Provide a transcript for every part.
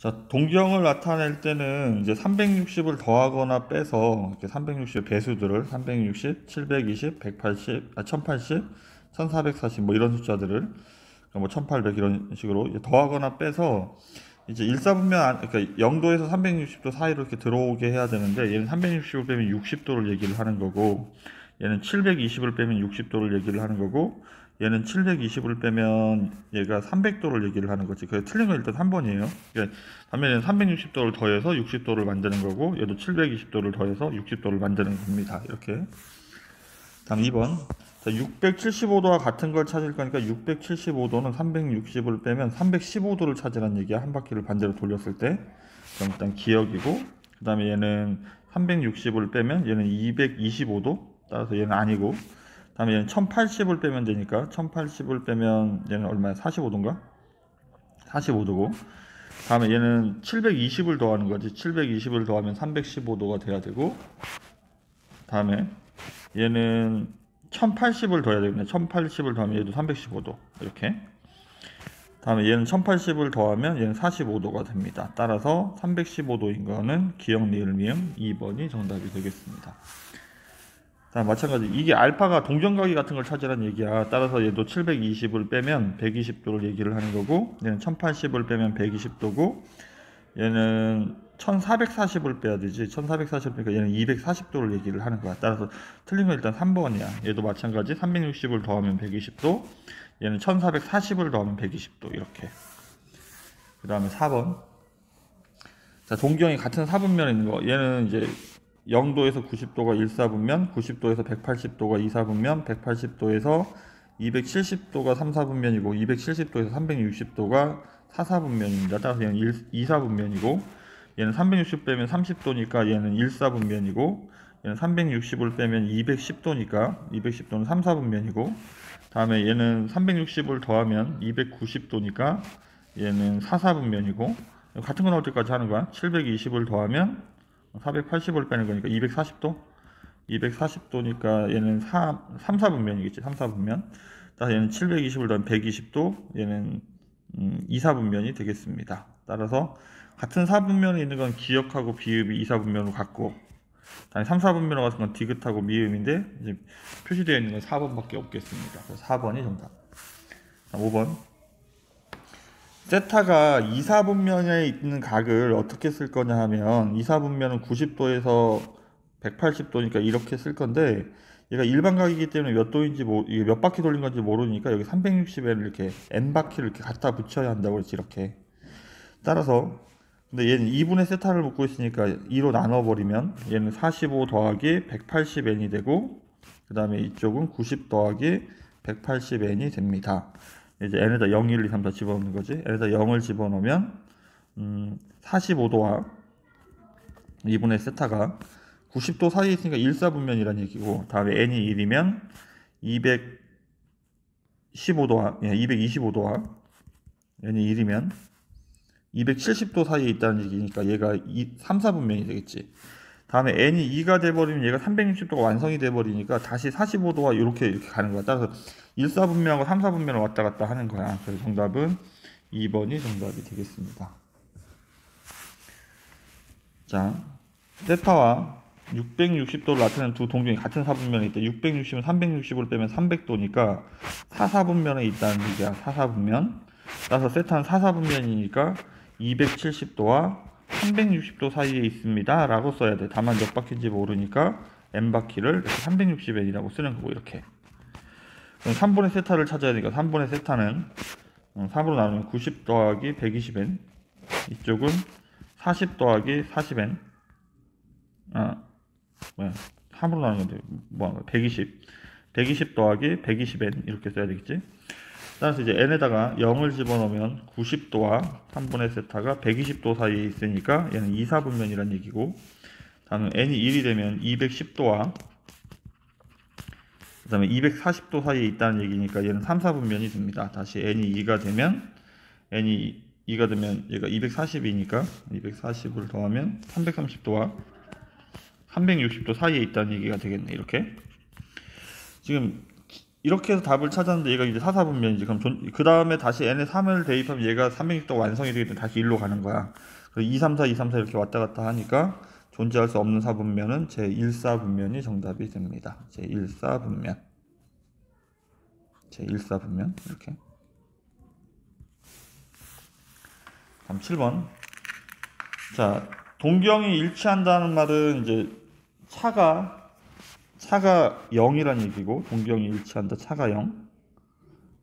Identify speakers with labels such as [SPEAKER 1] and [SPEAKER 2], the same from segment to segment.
[SPEAKER 1] 자, 동경을 나타낼 때는 이제 360을 더하거나 빼서 이렇게 360 배수들을 360, 720, 180, 1080, 1440 뭐 이런 숫자들을 뭐 1800 이런 식으로 이제 더하거나 빼서 이제 일사분면 그러니까 0도에서 360도 사이로 이렇게 들어오게 해야 되는데 얘는 360을 빼면 60도를 얘기를 하는 거고 얘는 720을 빼면 60도를 얘기를 하는 거고 얘는 720을 빼면 얘가 300도를 얘기를 하는 거지. 그래서 틀린 건 일단 3번이에요. 반면에 얘는 360도를 더해서 60도를 만드는 거고 얘도 720도를 더해서 60도를 만드는 겁니다. 이렇게. 다음 2번. 자, 675도와 같은 걸 찾을 거니까 675도는 360을 빼면 315도를 찾으라는 얘기야. 한 바퀴를 반대로 돌렸을 때. 그럼 일단 기억이고, 그 다음에 얘는 360을 빼면 얘는 225도. 따라서 얘는 아니고, 그 다음에 얘는 1080을 빼면 되니까 1080을 빼면 얘는 얼마야? 45도인가? 45도고, 다음에 얘는 720을 더하는 거지. 720을 더하면 315도가 돼야 되고, 다음에 얘는 1080을 더해야 되겠네. 1080을 더하면 얘도 315도 이렇게. 다음에 얘는 1080을 더하면 얘는 45도가 됩니다. 따라서 315도인 거는 기억 니을 미음 2번이 정답이 되겠습니다. 자, 마찬가지 이게 알파가 동정각이 같은 걸 찾으라는 얘기야. 따라서 얘도 720을 빼면 120도를 얘기를 하는 거고, 얘는 1080을 빼면 120도고, 얘는 1440을 빼야 되지. 1440을 빼니까 얘는 240도를 얘기를 하는 거야. 따라서 틀린 건 일단 3번이야. 얘도 마찬가지 360을 더하면 120도, 얘는 1440을 더하면 120도 이렇게. 그 다음에 4번. 자, 동경이 같은 사분면에 있는 거. 얘는 이제 0도에서 90도가 1사분면, 90도에서 180도가 2사분면, 180도에서 270도가 3사분면이고, 270도에서 360도가 4사분면입니다. 따라서 얘는 2사분면이고, 얘는 360 빼면 30도니까 얘는 1사분면이고, 얘는 360을 빼면 210도니까 210도는 3사분면이고, 다음에 얘는 360을 더하면 290도니까 얘는 4사분면이고, 같은 거 나올 때까지 하는 거야. 720을 더하면 480을 빼는 거니까 240도? 240도니까 얘는 3, 4분면이겠지. 3, 4분면. 따라서 얘는 720을 더하면 120도, 얘는 2, 4분면이 되겠습니다. 따라서 같은 4분면에 있는 건 기역하고 비읍이 2, 4분면으로 같고, 다음에 3, 4분면으로 같은 건 디귿하고 미음인데 이제 표시되어 있는 건 4번밖에 없겠습니다. 그래서 4번이 정답. 5번. 세타가 2, 4분면에 있는 각을 어떻게 쓸 거냐 하면 2, 4분면은 90도에서 180도니까 이렇게 쓸 건데 얘가 일반각이기 때문에 몇 도인지 이게 몇 바퀴 돌린 건지 모르니까 여기 360에를 이렇게 n 바퀴를 이렇게 갖다 붙여야 한다고 그랬지. 이렇게. 따라서 근데 얘는 2분의 세타를 묻고 있으니까 2로 나눠버리면 얘는 45 더하기 180n이 되고, 그 다음에 이쪽은 90 더하기 180n이 됩니다. 이제 n에다 0, 1, 2, 3 다 집어넣는 거지. n에다 0을 집어넣으면 45도와 2분의 세타가 90도 사이에 있으니까 1사분면이라는 얘기고, 다음에 n이 1이면 215도와 225도와 n이 1이면 270도 사이에 있다는 얘기니까 얘가 3, 4분면이 되겠지. 다음에 n이 2가 돼버리면 얘가 360도가 완성이 돼버리니까 다시 45도와 이렇게 가는 거야. 따라서 1, 4분면하고 3, 4분면을 왔다 갔다 하는 거야. 그래서 정답은 2번이 정답이 되겠습니다. 자, 세타와 660도를 나타내는 두 동경이 같은 사분면에 있다. 660은 360을 빼면 300도니까 4, 4분면에 있다는 얘기야. 4, 4분면. 따라서 세타는 4, 4분면이니까 270도와 360도 사이에 있습니다 라고 써야 돼. 다만 몇 바퀴인지 모르니까 n바퀴를 360n이라고 쓰는 거고. 이렇게. 그럼 3분의 세타를 찾아야 되니까 3분의 세타는 3으로 나누면 90 더하기 120n, 이쪽은 40 더하기 40n, 3으로 나누는 건데 뭐 하는 거야? 120 더하기 120n 이렇게 써야 되겠지. 따라서 이제 n에다가 0을 집어넣으면 90도와 3분의 세타가 120도 사이에 있으니까 얘는 2, 4분면이란 얘기고, 다음에 n이 1이 되면 210도와 그 다음에 240도 사이에 있다는 얘기니까 얘는 3, 4분면이 됩니다. 다시 n이 2가 되면 얘가 240이니까 240을 더하면 330도와 360도 사이에 있다는 얘기가 되겠네. 이렇게. 지금 이렇게 해서 답을 찾았는데 얘가 이제 사사분면이지. 그럼 그 다음에 다시 n에 3을 대입하면 얘가 360도가 완성이 되기 때문에 다시 1로 가는 거야. 그래서 2, 3, 4, 2, 3, 4 이렇게 왔다 갔다 하니까 존재할 수 없는 사분면은 제1사분면이 정답이 됩니다. 제1사분면. 제1사분면 이렇게. 다음 7번. 자, 동경이 일치한다는 말은 이제 차가 0이란 얘기고, 동경이 일치한다. 차가 0.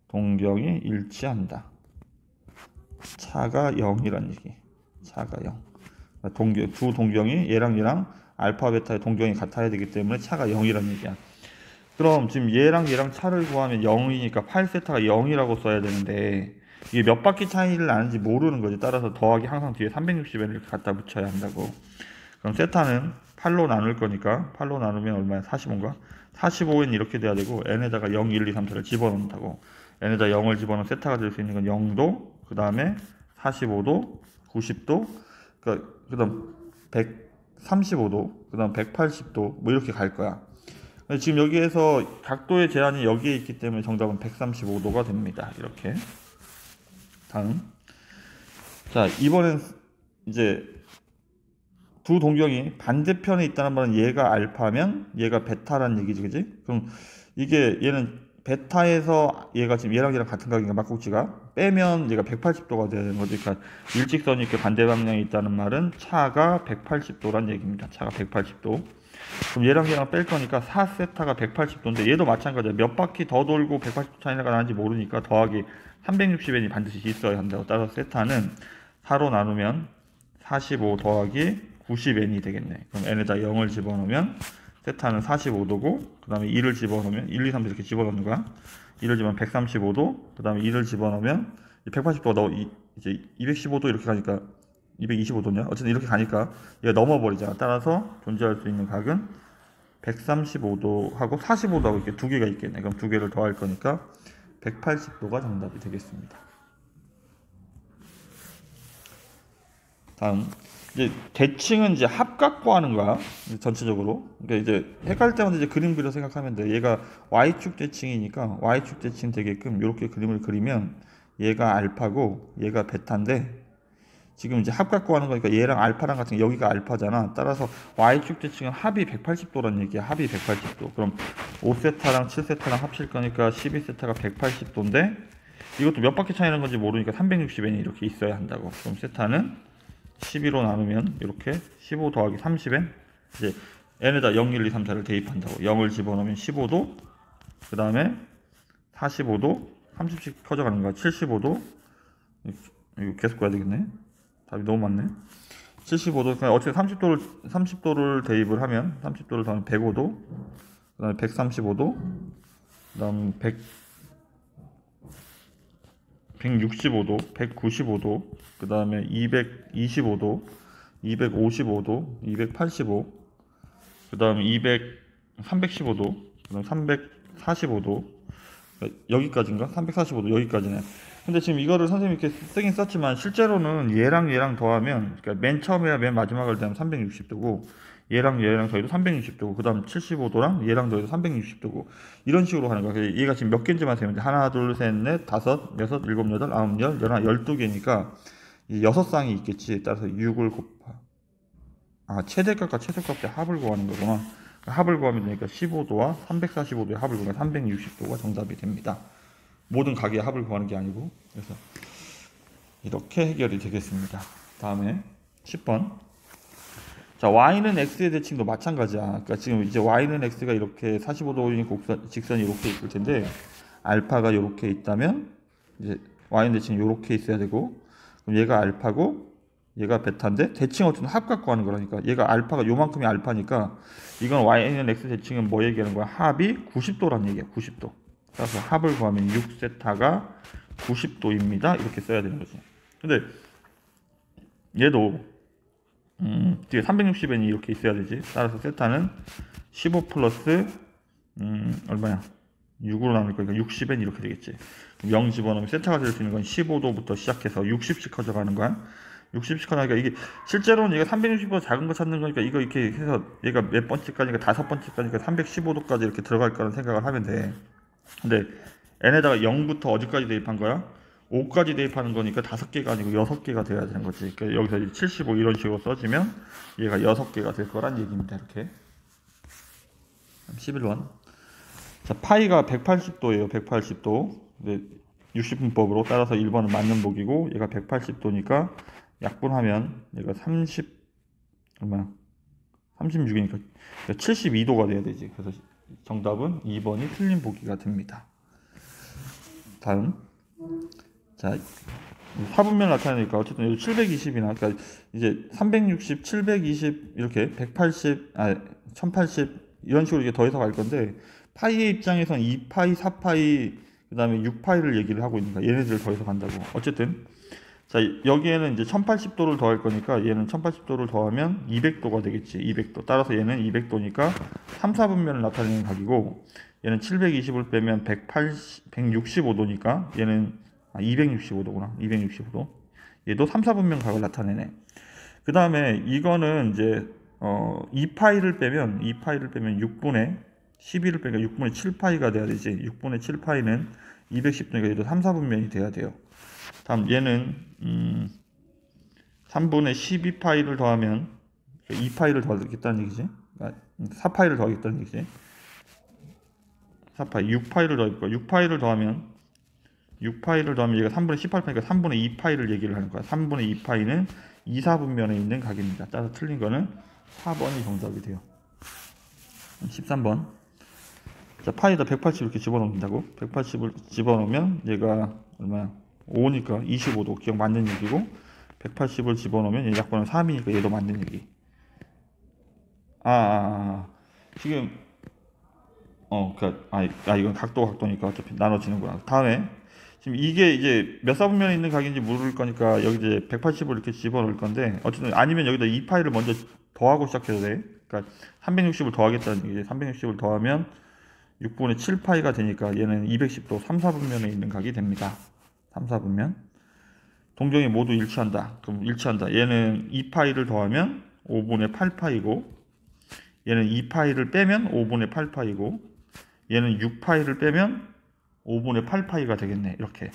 [SPEAKER 1] 동경이 일치한다. 차가 0이란 얘기. 차가 0. 두 동경이 얘랑 알파 베타의 동경이 같아야 되기 때문에 차가 0이란 얘기야. 그럼 지금 얘랑 차를 구하면 0이니까 8세타가 0이라고 써야 되는데 이게 몇 바퀴 차이를 나는지 모르는 거지. 따라서 더하기 항상 뒤에 360N을 이렇게 갖다 붙여야 한다고. 그럼 세타는 8로 나눌 거니까 8로 나누면 얼마야? 45인가? 45N 이렇게 돼야 되고 N에다가 0, 1, 2, 3, 4를 집어넣는다고. N에다 0을 집어넣으면 세타가 될 수 있는 건 0도, 그 다음에 45도, 90도, 그 다음 135도, 그 다음 180도 뭐 이렇게 갈 거야. 지금 여기에서 각도의 제한이 여기에 있기 때문에 정답은 135도가 됩니다. 이렇게. 다음. 자, 이번엔 이제 두 동경이 반대편에 있다는 말은 얘가 알파면 얘가 베타라는 얘기지, 그지? 그럼 이게 얘는 베타에서 얘가 지금 얘랑 같은 각인가 막국지가 빼면 얘가 180도가 되는 거지. 그러니까 일직선이 이렇게 반대 방향에 있다는 말은 차가 180도란 얘기입니다. 차가 180도. 그럼 얘랑 뺄 거니까 4세타가 180도인데 얘도 마찬가지야. 몇 바퀴 더 돌고 180도 차이가 나는지 모르니까 더하기 360N이 반드시 있어야 한다고. 따라서 세타는 4로 나누면 45 더하기 90N이 되겠네. 그럼 N에다 0을 집어넣으면 세타는 45도고 그 다음에 2를 집어넣으면 1, 2, 3 이렇게 집어넣는 거야. 2를 집어넣으면 135도, 그 다음에 2를 집어넣으면 180도가 너 이제 215도 이렇게 가니까 225도냐? 어쨌든 이렇게 가니까 얘가 넘어버리잖아. 따라서 존재할 수 있는 각은 135도하고 45도하고 이렇게 두 개가 있겠네. 그럼 두 개를 더할 거니까 180도가 정답이 되겠습니다. 다음. 이제 대칭은 이제 합각 구하는 거야. 전체적으로. 그러니까 이제 헷갈릴 때마다 이제 그림 그려 생각하면 돼. 얘가 y축 대칭이니까 y축 대칭 되게끔 이렇게 그림을 그리면 얘가 알파고 얘가 베타인데 지금 이제 합각 구하는 거니까 얘랑 알파랑 같은 게 여기가 알파잖아. 따라서 y축 대칭은 합이 180도란 얘기야. 합이 180도. 그럼 5세타랑 7세타랑 합칠 거니까 12세타가 180도인데 이것도 몇 바퀴 차이는 건지 모르니까 360N이 이렇게 있어야 한다고. 그럼 세타는 12로 나누면 이렇게 15 더하기 30N 이제 N에다 0, 1, 2, 3, 4를 대입한다고. 0을 집어넣으면 15도, 그 다음에 45도, 30씩 커져가는 거야. 75도, 이거 계속 가야 되겠네. 답이 너무 많네. 75도, 그냥 어차피 30도를 대입을 하면 30도를 더하면 105도, 그 다음에 135도, 그 다음 165도, 195도, 그 다음에 225도, 255도, 285, 그 다음에 315도, 그 다음에 345도, 여기까지인가? 345도, 여기까지네. 근데 지금 이거를 선생님이 이렇게 쓰긴 썼지만 실제로는 얘랑 더하면, 그러니까 맨 처음이랑 맨 마지막을 더하면 360도고, 얘랑 더해도 360도고, 그 다음 75도랑 얘랑 더해도 360도고, 이런 식으로 하는 거야. 얘가 지금 몇 개인지만 세면 돼. 하나, 둘, 셋, 넷, 다섯, 여섯, 일곱, 여덟, 아홉, 열, 열하나, 12개니까, 6쌍이 있겠지. 따라서 6을 최대값과 최소값의 합을 구하는 거구나. 합을 구하면 되니까 15도와 345도의 합을 구하면 360도가 정답이 됩니다. 모든 각의 합을 구하는 게 아니고. 그래서 이렇게 해결이 되겠습니다. 다음에 10번. 자, y는 x의 대칭도 마찬가지야. 그러니까 지금 이제 y는 x가 이렇게 45도인 직선이 이렇게 있을 텐데 알파가 이렇게 있다면 이제 y는 대칭이 이렇게 있어야 되고, 그럼 얘가 알파고 얘가 베타인데 대칭 어쨌든 합각 구하는 거라니까. 얘가 알파가 요만큼이 알파니까 이건 y는 x 대칭은 뭐 얘기하는 거야? 합이 90도란 얘기야. 90도. 따라서 합을 구하면 6세타가 90도입니다. 이렇게 써야 되는 거지. 근데 얘도 뒤에 360N이 이렇게 있어야 되지. 따라서 세타는 15 플러스 얼마야? 6으로 나눌 거니까 60N 이렇게 되겠지. 0 집어넣으면 세타가 될 수 있는 건 15도부터 시작해서 60씩 커져가는 거야. 60씩 커져가니까 이게 실제로는 얘가 360보다 작은 거 찾는 거니까 이거 이렇게 해서 얘가 몇 번째까지니까 5번째까지니까 315도까지 이렇게 들어갈 거라는 생각을 하면 돼. 근데 n에다가 0부터 어디까지 대입한 거야? 5까지 대입하는 거니까 5개가 아니고 6개가 돼야 되는 거지. 그러니까 여기서 이제 75 이런 식으로 써지면 얘가 6개가 될 거란 얘기입니다. 이렇게 11번. 자, 파이가 180도예요. 180도. 60분법으로 따라서 1번은 맞는 보기고, 얘가 180도니까 약분하면 얘가 36이니까 72도가 돼야 되지. 그래서 정답은 2번이 틀린 보기가 됩니다. 다음. 자, 4분면 나타내니까 어쨌든 720이나, 그러니까 이제 360, 720 이렇게 180, 1080 이런 식으로 이제 더해서 갈 건데, 파이의 입장에선 2파이, 4파이, 그 다음에 6파이를 얘기를 하고 있는 거야. 얘네들을 더해서 간다고. 어쨌든 자, 여기에는 이제 1080도를 더할 거니까 얘는 1080도를 더하면 200도가 되겠지. 200도. 따라서 얘는 200도니까 3, 4분면을 나타내는 각이고, 얘는 720을 빼면 165도니까 얘는 265도구나. 265도. 얘도 3, 4분면 각을 나타내네. 그 다음에 이거는 이제 2파이를 빼면 6분의 12를 빼니까 6분의 7파이가 돼야 되지. 6분의 7파이는 210도니까 얘도 3, 4분면이 돼야 돼요. 다음 얘는 3분의 12파이를 더하면 2파이를 더하겠다는 얘기지. 4파이를 더하겠다는 얘기지. 4파이, 6파이를 더해볼까? 6파이를 더하면 얘가 3분의 18파이니까 3분의 2파이를 얘기를 하는 거야. 3분의 2파이는 2, 4분면에 있는 각입니다. 따라서 틀린 거는 4번이 정답이 돼요. 13번. 자, 파이에다 180 이렇게 집어넣는다고. 180을 집어넣으면 얘가 얼마야? 5니까 25도. 기억 맞는 얘기고, 180을 집어넣으면 얘 약분하면 3이니까 얘도 맞는 얘기. 지금 이건 각도니까 어차피 나눠지는구나. 다음에 지금 이게 이제 몇 사분면에 있는 각인지 모를 거니까 여기 이제 180을 이렇게 집어넣을 건데, 어쨌든 아니면 여기다 2파이를 먼저 더하고 시작해도 돼. 그러니까 360을 더하겠다는 얘기지. 360을 더하면 6분의 7파이가 되니까 얘는 210도 3, 4분면에 있는 각이 됩니다. 3, 4분면. 동정이 모두 일치한다. 그럼 일치한다. 얘는 2파이를 더하면 5분의 8파이고, 얘는 2파이를 빼면 5분의 8파이고, 얘는 6파이를 빼면 5분의 8파이가 되겠네. 이렇게.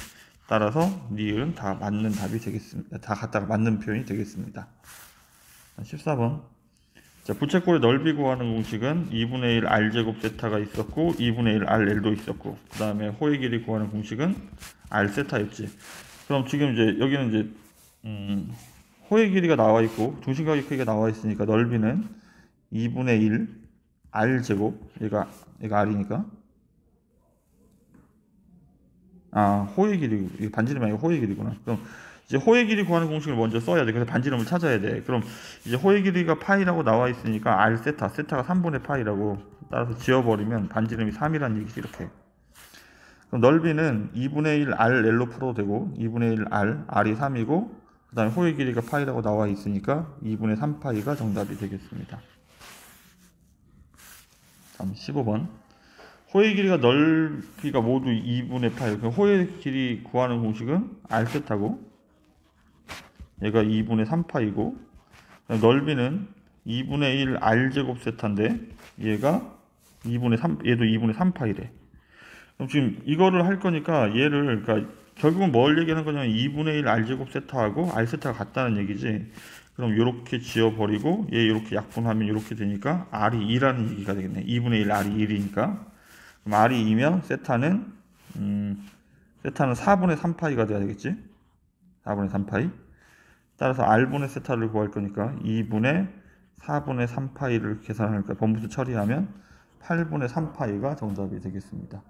[SPEAKER 1] 따라서 니은 다 맞는 답이 되겠습니다. 다 갖다가 맞는 표현이 되겠습니다. 14번. 자, 부채꼴의 넓이 구하는 공식은 2분의 1 r제곱 세타가 있었고, 2분의 1 rl도 있었고, 그 다음에 호의 길이 구하는 공식은 r 세타였지. 그럼 지금 이제 여기는 이제 호의 길이가 나와 있고 중심각의 크기가 나와 있으니까 넓이는 2분의 1 r제곱, 얘가 r이니까, 호의 길이, 이게 반지름이 아니고 호의 길이구나. 그럼 이제 호의 길이 구하는 공식을 먼저 써야 돼. 그래서 반지름을 찾아야 돼. 그럼 이제 호의 길이가 파이라고 나와 있으니까 r 세타가 3분의 파이라고, 따라서 지워버리면 반지름이 3이라는 얘기지. 이렇게. 그럼 넓이는 2분의 1 rl로 풀어도 되고, 2분의 1 r이 3이고, 그 다음에 호의 길이가 파이라고 나와 있으니까 2분의 3파이가 정답이 되겠습니다. 다음 15번. 호의 길이가 넓이가 모두 2분의 파이. 그러니까 호의 길이 구하는 공식은 r세타고, 얘가 2분의 3파이고, 넓이는 2분의 1 r제곱 세타인데, 얘가 2분의 3, 얘도 2분의 3파이래. 그럼 지금 이거를 할 거니까 얘를, 그러니까 결국은 뭘 얘기하는 거냐면 2분의 1 r제곱 세타하고 r세타가 같다는 얘기지. 그럼 이렇게 지워버리고 얘 이렇게 약분하면 이렇게 되니까 r이 2라는 얘기가 되겠네. 2분의 1 r이 1이니까. 그럼 r이 2면 세타는 4분의 3파이가 돼야 되겠지. 4분의 3파이. 따라서 r분의 세타를 구할 거니까 2분의 4분의 3파이를 계산할 거야. 번부수 처리하면 8분의 3파이가 정답이 되겠습니다.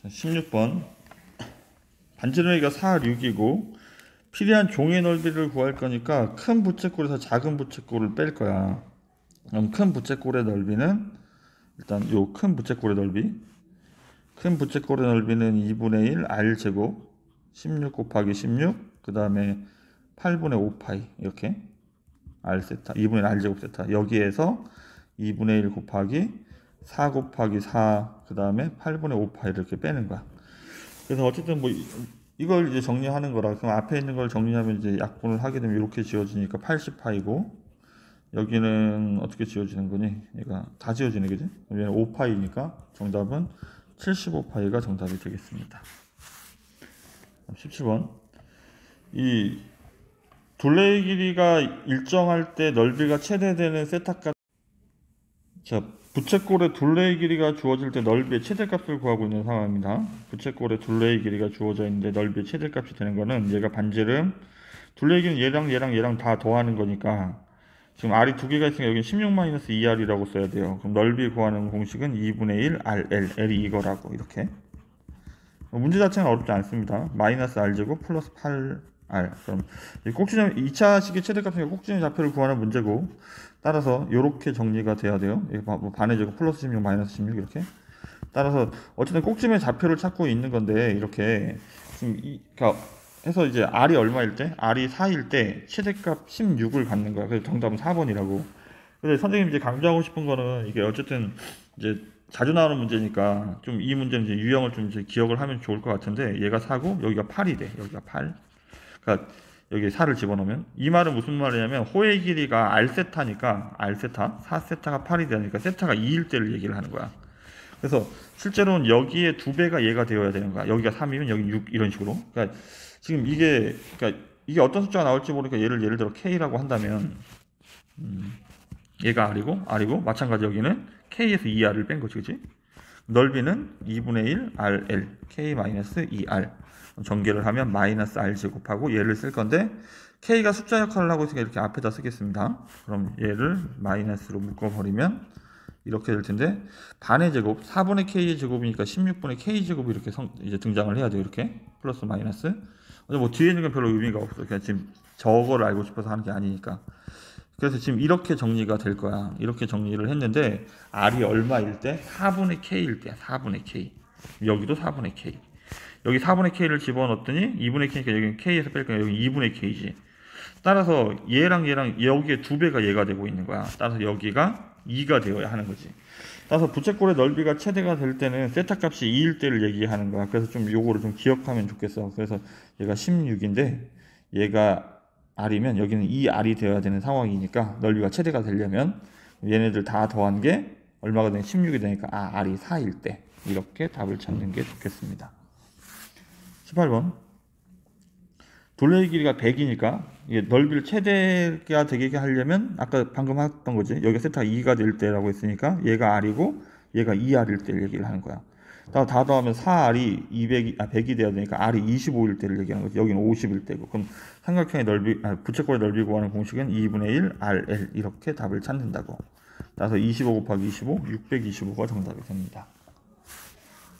[SPEAKER 1] 16번. 반지름이가 4, 6이고 필요한 종의 넓이를 구할 거니까 큰 부채꼴에서 작은 부채꼴을 뺄 거야. 그럼 큰 부채꼴의 넓이는, 일단 요 큰 부채꼴의 넓이는 2분의 1 r제곱 16 곱하기 16, 그 다음에 8분의 5파이, 이렇게 r세타, 2분의 1 r제곱 세타, 여기에서 2분의 1 곱하기 4 곱하기 4, 그 다음에 8분의 5파이를 이렇게 빼는 거야. 그래서 어쨌든 뭐 이걸 이제 정리하는 거라. 그럼 앞에 있는 걸 정리하면 이제 약분을 하게 되면 이렇게 지워지니까 80파이고, 여기는 어떻게 지워지는 거니? 얘가 다 지워지네, 그지? 얘는 5파이니까 정답은 75파이가 정답이 되겠습니다. 17번. 이 둘레의 길이가 일정할 때 넓이가 최대되는 세타값. 자, 부채꼴의 둘레의 길이가 주어질 때 넓이의 최대값을 구하고 있는 상황입니다. 부채꼴의 둘레의 길이가 주어져 있는데 넓이의 최대값이 되는 거는 얘가 반지름, 둘레의 길이는 얘랑 다 더하는 거니까 지금 R이 두 개가 있으니까 여기 16-2R이라고 써야 돼요. 그럼 넓이 구하는 공식은 2분의 1 RL, L이 이거라고 이렇게. 문제 자체는 어렵지 않습니다. 마이너스 R제곱 플러스 8R. 그럼 꼭지점 2차 식의 최대값이니까 꼭지점 좌표를 구하는 문제고, 따라서 이렇게 정리가 돼야 돼요. 뭐 반의 제곱 플러스 16 마이너스 16 이렇게. 따라서 어쨌든 꼭지점의 좌표를 찾고 있는 건데, 이렇게 지금 그러니까 해서 이제 R이 얼마일 때? R이 4일 때 최대값 16을 갖는 거야. 그래서 정답은 4번이라고. 근데 선생님이 이제 강조하고 싶은 거는 이게 어쨌든 이제 자주 나오는 문제니까 좀 이 문제는 이제 유형을 좀 이제 기억을 하면 좋을 것 같은데, 얘가 4고 여기가 8이 돼. 여기가 8. 그러니까 여기 4를 집어넣으면 이 말은 무슨 말이냐면 호의 길이가 R세타니까 R세타 4세타가 8이 되니까 세타가 2일 때를 얘기를 하는 거야. 그래서 실제로는 여기에 2배가 얘가 되어야 되는 거야. 여기가 3이면 여기 6 이런 식으로. 그러니까 지금 그러니까 이게 어떤 숫자가 나올지 모르니까 예를 들어 K라고 한다면 얘가 R이고 마찬가지 여기는 K에서 2R을 뺀 거지, 그치? 넓이는 2분의 1 RL K-2R. 전개를 하면 마이너스 R 제곱하고 얘를 쓸 건데, K가 숫자 역할을 하고 있으니까 이렇게 앞에다 쓰겠습니다. 그럼 얘를 마이너스로 묶어버리면 이렇게 될 텐데, 반의 제곱 4분의 K의 제곱이니까 16분의 K 제곱이 이렇게 이제 등장을 해야 돼요. 이렇게 플러스 마이너스. 뭐 뒤에 있는 건 별로 의미가 없어. 그냥 지금 저거를 알고 싶어서 하는 게 아니니까. 그래서 지금 이렇게 정리가 될 거야. 이렇게 정리를 했는데 R이 얼마일 때? 4분의 K일 때야. 4분의 K. 여기도 4분의 K. 여기 4분의 K를 집어넣었더니 2분의 K니까 여기 K에서 뺄 거야. 여기 2분의 K지. 따라서 얘랑 여기에 2배가 얘가 되고 있는 거야. 따라서 여기가 2가 되어야 하는 거지. 따라서 부채꼴의 넓이가 최대가 될 때는 세타 값이 2일 때를 얘기하는 거야. 그래서 좀 요거를 좀 기억하면 좋겠어. 그래서 얘가 16인데 얘가 R이면 여기는 2R이 되어야 되는 상황이니까, 넓이가 최대가 되려면 얘네들 다 더한 게 얼마가 되냐? 16이 되니까 R이 4일 때. 이렇게 답을 찾는 게 좋겠습니다. 18번. 둘레의 길이가 100이니까 이게 넓이를 최대가 되게 하려면 아까 방금 했던 거지. 여기가 세타가 2가 될 때라고 했으니까 얘가 R이고 얘가 2R일 때 얘기를 하는 거야. 다 더하면 4R이 100이 돼야 되니까 R이 25일 때를 얘기하는 거지. 여기는 50일 때고. 그럼 삼각형의 부채꼴의 넓이 구하는 공식은 2분의 1 RL. 이렇게 답을 찾는다고. 따라서 25 곱하기 25, 625가 정답이 됩니다.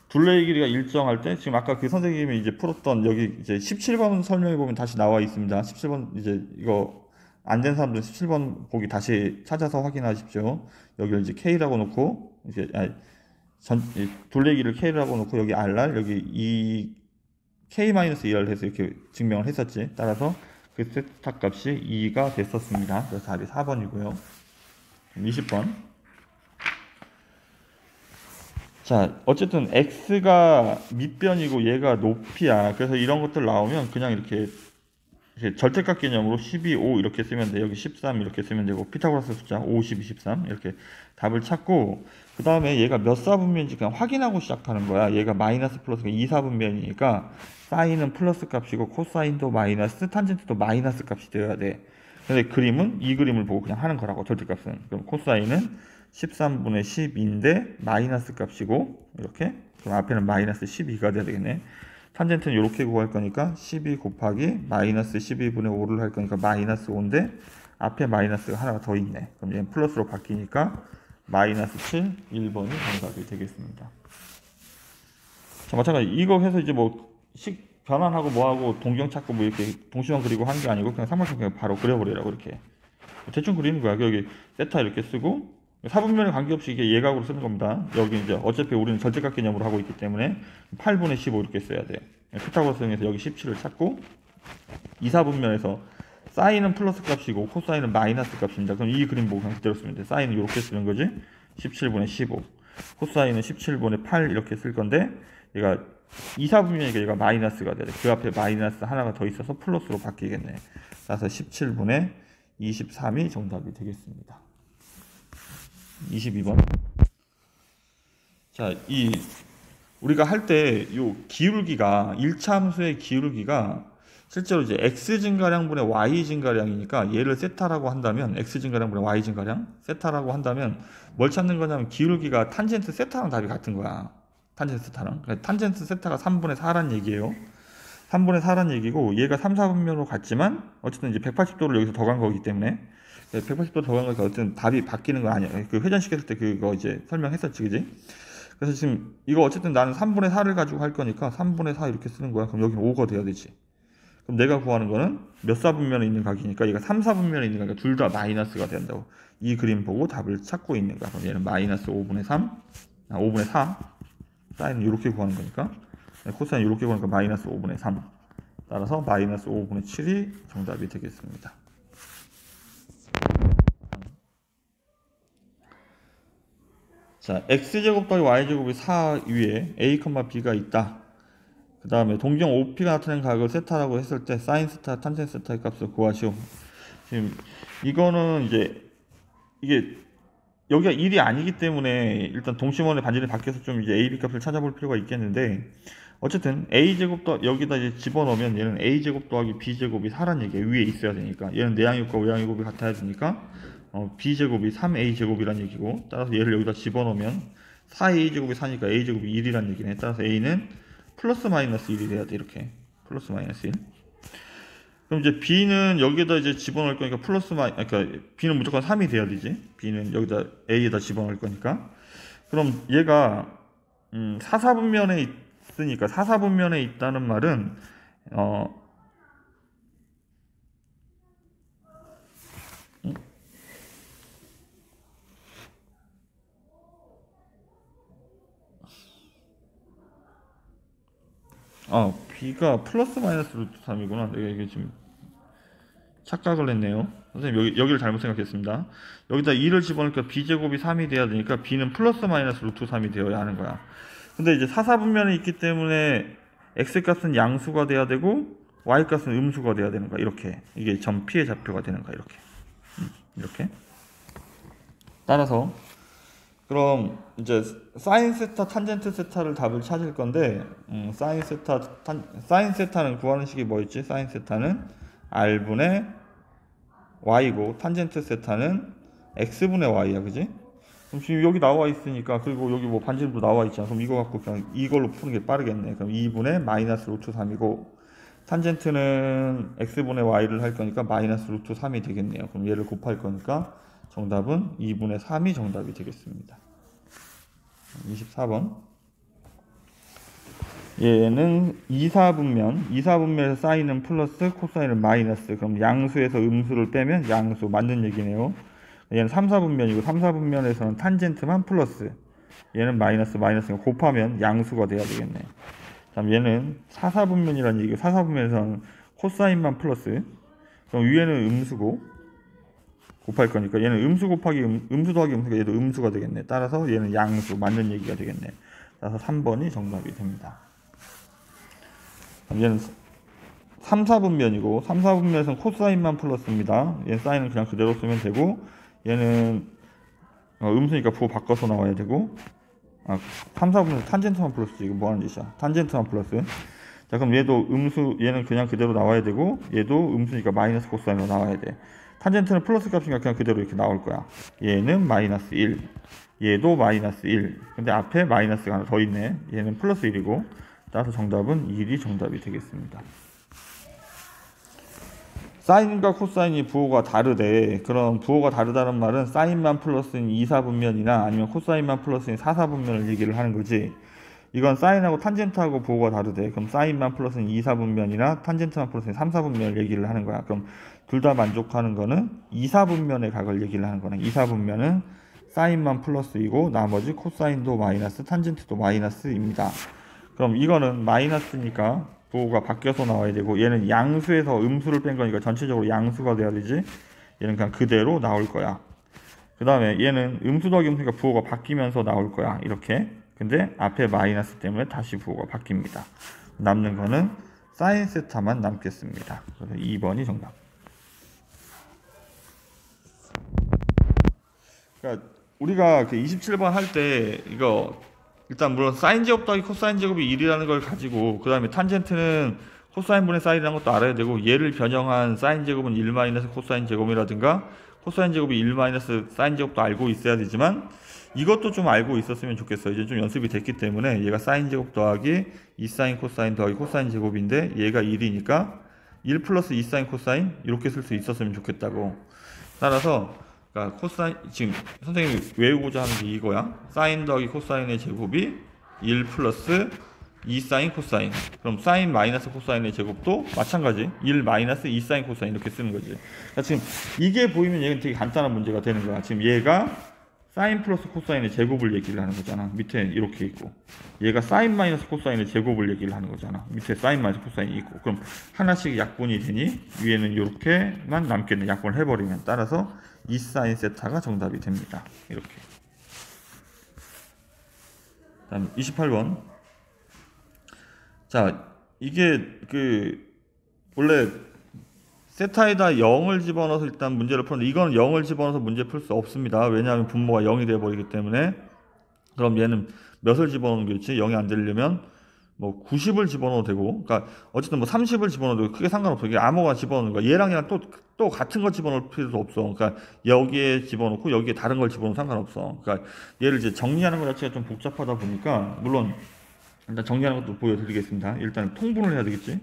[SPEAKER 1] 둘레의 길이가 일정할 때, 지금 아까 그 선생님이 이제 풀었던 여기 이제 17번 설명해 보면 다시 나와 있습니다. 17번 이제 이거 안 된 사람들은 17번 보기 다시 찾아서 확인하십시오. 여기를 이제 K라고 놓고 이제 둘레의 길이를 K라고 놓고 여기 RR, 여기 이 K-2R 해서 이렇게 증명을 했었지. 따라서 그 세타 값이 2가 됐었습니다. 그래서 답이 4번이고요. 20번. 자, 어쨌든 x가 밑변이고 얘가 높이야. 그래서 이런 것들 나오면 그냥 이렇게 절대값 개념으로 12, 5 이렇게 쓰면 돼. 여기 13 이렇게 쓰면 되고, 피타고라스 숫자 5, 12, 13 이렇게 답을 찾고, 그 다음에 얘가 몇 사분면인지 그냥 확인하고 시작하는 거야. 얘가 마이너스 플러스가 2사분면이니까 사인은 플러스 값이고 코사인도 마이너스, 탄젠트도 마이너스 값이 되어야 돼. 근데 그림은 이 그림을 보고 그냥 하는 거라고, 절대값은. 그럼 코사인은 13분의 10인데 마이너스 값이고, 이렇게. 그럼 앞에는 마이너스 12가 돼야 되겠네. 탄젠트는 이렇게 구할 거니까 12 곱하기 마이너스 12분의 5를 할 거니까 마이너스 5인데 앞에 마이너스가 하나가 더 있네. 그럼 얘는 플러스로 바뀌니까 마이너스 7, 1번이 정답이 되겠습니다. 자, 마찬가지 이거 해서 이제 뭐 식 변환하고 뭐하고 동경 찾고 뭐 이렇게 동시만 그리고 하는 게 아니고 그냥 삼각형 그냥 바로 그려버리라고, 이렇게 대충 그리는 거야. 여기 세타 이렇게 쓰고 사분면에 관계없이 이게 예각으로 쓰는 겁니다. 여기 이제 어차피 우리는 절대값 개념으로 하고 있기 때문에 8분의 15 이렇게 써야 돼. 피타고라스에서 여기 17을 찾고, 2사분면에서 사인은 플러스 값이고 코사인은 마이너스 값입니다. 그럼 이 그림 보고 그냥 그대로 쓰면 돼. 사인은 이렇게 쓰는 거지. 17분의 15. 코사인은 17분의 8 이렇게 쓸 건데, 얘가 2, 4분면이니까 얘가 마이너스가 돼야 돼. 그 앞에 마이너스 하나가 더 있어서 플러스로 바뀌겠네. 그래서 17분의 23이 정답이 되겠습니다. 22번. 자, 우리가 할 때 요 기울기가 1차 함수의 기울기가 실제로 이제 x 증가량분의 y 증가량이니까 얘를 세타라고 한다면 x 증가량분의 y 증가량 세타라고 한다면 뭘 찾는 거냐면 기울기가 탄젠트 세타랑 답이 같은 거야. 탄젠트 세타랑. 그러니까 탄젠트 세타가 3분의 4란 얘기예요. 3분의 4란 얘기고 얘가 3, 4분면으로 같지만 어쨌든 이제 180도를 여기서 더 간 거기 때문에 180도 더 간 거니까 어쨌든 답이 바뀌는 거 아니야. 그 회전시켰을 때 그거 이제 설명했었지, 그지? 그래서 지금 이거 어쨌든 나는 3분의 4를 가지고 할 거니까 3분의 4 이렇게 쓰는 거야. 그럼 여기는 5가 돼야 되지. 그럼 내가 구하는 거는 몇 사분면에 있는 각이니까 얘가 3, 4분면에 있는 각이니까 둘 다 마이너스가 된다고. 이 그림 보고 답을 찾고 있는 거야. 그럼 얘는 마이너스 5분의 3, 5분의 4. 사인은 이렇게 구하는 거니까. 코사인 이렇게 구하니까 마이너스 5분의 3. 따라서 마이너스 5분의 7이 정답이 되겠습니다. 자, x제곱 더하기 y제곱이 4 위에 a, b가 있다. 그 다음에 동경 OP가 나타낸 각을 세타라고 했을 때 사인 세타, 탄젠 세타의 값을 구하시오. 지금 이거는 이제 이게 여기가 1이 아니기 때문에 일단 동심원의 반지름이 바뀌어서 좀 이제 a, b 값을 찾아볼 필요가 있겠는데 어쨌든 a제곱 더 여기다 이제 집어넣으면 얘는 a제곱 더하기 b제곱이 4란 얘기야. 위에 있어야 되니까 얘는 내항유곱과 외항유곱이 같아야 되니까 b제곱이 3a제곱이란 얘기고 따라서 얘를 여기다 집어넣으면 4a제곱이 4니까 a제곱이 1이란 얘기네. 따라서 a는 플러스 마이너스 1이 돼야 돼. 이렇게 플러스 마이너스 1. 그럼 이제 b는 여기다 이제 집어넣을 거니까 그러니까 b는 무조건 3이 돼야 되지. b는 여기다 a에다 집어넣을 거니까. 그럼 얘가 4, 4분면에 있으니까 4, 4분면에 있다는 말은 b가 플러스 마이너스 루트 3이구나. 내가 이게 지금 착각을 했네요. 선생님 여기를 잘못 생각했습니다. 여기다 2를 집어넣으니까 b제곱이 3이 돼야 되니까 b는 플러스 마이너스 루트 3이 되어야 하는 거야. 근데 이제 4, 4분면에 있기 때문에 x값은 양수가 돼야 되고 y값은 음수가 돼야 되는 거야. 이렇게. 이게 점 P의 좌표가 되는 거야. 이렇게. 이렇게. 따라서 그럼 이제 사인 세타, 탄젠트 세타를 답을 찾을 건데 사인 세타는 구하는 식이 뭐였지? 사인 세타는 r분의 y고 탄젠트 세타는 x분의 y야, 그지? 그럼 지금 여기 나와 있으니까 그리고 여기 뭐 반지름도 나와 있잖아. 그럼 이거 갖고 그냥 이걸로 푸는 게 빠르겠네. 그럼 2분의 마이너스 루트 3이고 탄젠트는 x분의 y를 할 거니까 마이너스 루트 3이 되겠네요. 그럼 얘를 곱할 거니까 정답은 2분의 3이 정답이 되겠습니다. 24번. 얘는 2, 4분면에서 사인은 플러스, 코사인은 마이너스. 그럼 양수에서 음수를 빼면 양수 맞는 얘기네요. 얘는 3, 4분면이고 3, 4분면에서는 탄젠트만 플러스. 얘는 마이너스니까 곱하면 양수가 돼야 되겠네. 그럼 얘는 4, 4분면이라는 얘기고 4, 4분면에서는 코사인만 플러스. 그럼 위에는 음수고 곱할 거니까 얘는 음수 곱하기 음수 더하기 음수가 얘도 음수가 되겠네. 따라서 얘는 양수 맞는 얘기가 되겠네. 따라서 3번이 정답이 됩니다. 그럼 얘는 3, 4분면이고 3, 4분면에서는 코사인만 플러스입니다. 얘는 사인은 그냥 그대로 쓰면 되고 얘는 음수니까 부호 바꿔서 나와야 되고 3, 4분면 탄젠트만 플러스. 이거 뭐하는 짓이야. 탄젠트만 플러스. 자, 그럼 얘도 음수, 얘는 그냥 그대로 나와야 되고 얘도 음수니까 마이너스 코사인으로 나와야 돼. 탄젠트는 플러스 값이니까 그냥 그대로 이렇게 나올 거야. 얘는 마이너스 1, 얘도 마이너스 1. 근데 앞에 마이너스가 하나 더 있네. 얘는 플러스 1이고 따라서 정답은 1이 정답이 되겠습니다. 사인과 코사인이 부호가 다르대. 그럼 부호가 다르다는 말은 사인만 플러스인 2, 4분면이나 아니면 코사인만 플러스인 4, 4분면을 얘기를 하는 거지. 이건 사인하고 탄젠트하고 부호가 다르대. 그럼 사인만 플러스인 2, 4분면이나 탄젠트만 플러스인 3, 4분면을 얘기를 하는 거야. 그럼 둘 다 만족하는 거는 2, 4분면의 각을 얘기를 하는 거네. 2, 4분면은 사인만 플러스이고 나머지 코사인도 마이너스, 탄젠트도 마이너스입니다. 그럼 이거는 마이너스니까 부호가 바뀌어서 나와야 되고 얘는 양수에서 음수를 뺀 거니까 전체적으로 양수가 돼야 되지. 얘는 그냥 그대로 나올 거야. 그 다음에 얘는 음수 더하기 음수니까 부호가 바뀌면서 나올 거야. 이렇게. 근데 앞에 마이너스 때문에 다시 부호가 바뀝니다. 남는 거는 사인 세타만 남겠습니다. 그래서 2번이 정답. 그러니까 우리가 그 27번 할 때 이거 일단 물론 사인 제곱 더하기 코사인 제곱이 1이라는 걸 가지고 그 다음에 탄젠트는 코사인 분의 사인이라는 것도 알아야 되고 얘를 변형한 사인 제곱은 1 마이너스 코사인 제곱이라든가 코사인 제곱이 1 마이너스 사인 제곱도 알고 있어야 되지만 이것도 좀 알고 있었으면 좋겠어요. 이제 좀 연습이 됐기 때문에 얘가 사인 제곱 더하기 2 사인 코사인 더하기 코사인 제곱인데 얘가 1이니까 1 플러스 2 사인 코사인 이렇게 쓸 수 있었으면 좋겠다고. 따라서 그러니까 코사인 지금 선생님이 외우고자 하는 게 이거야. 사인 더하기 코사인의 제곱이 1 플러스 2 사인 코사인. 그럼 사인 마이너스 코사인의 제곱도 마찬가지 1 마이너스 2 사인 코사인 이렇게 쓰는 거지. 그러니까 지금 이게 보이면 얘는 되게 간단한 문제가 되는 거야. 지금 얘가 사인 플러스 코사인의 제곱을 얘기를 하는 거잖아. 밑에 이렇게 있고 얘가 사인 마이너스 코사인의 제곱을 얘기를 하는 거잖아. 밑에 사인 마이너스 코사인이 있고 그럼 하나씩 약분이 되니 위에는 이렇게만 남겠네. 약분을 해버리면. 따라서 2 사인 세타가 정답이 됩니다. 이렇게. 다음 28번. 자, 이게 원래 세타에다 0을 집어넣어서 일단 문제를 푸는데 이거는 0을 집어넣어서 문제 풀 수 없습니다. 왜냐하면 분모가 0이 되어버리기 때문에. 그럼 얘는 몇을 집어넣는 게 좋지? 0이 안 되려면 뭐 90을 집어넣어도 되고, 그러니까 어쨌든 뭐 30을 집어넣어도 되고 크게 상관없어. 이게 아무거나 집어넣는 거야. 얘랑 또 같은 거 집어넣을 필요도 없어. 그러니까 여기에 집어넣고 여기에 다른 걸 집어넣으면 상관없어. 그러니까 얘를 이제 정리하는 것 자체가 좀 복잡하다 보니까 물론 일단 정리하는 것도 보여드리겠습니다. 일단 통분을 해야 되겠지.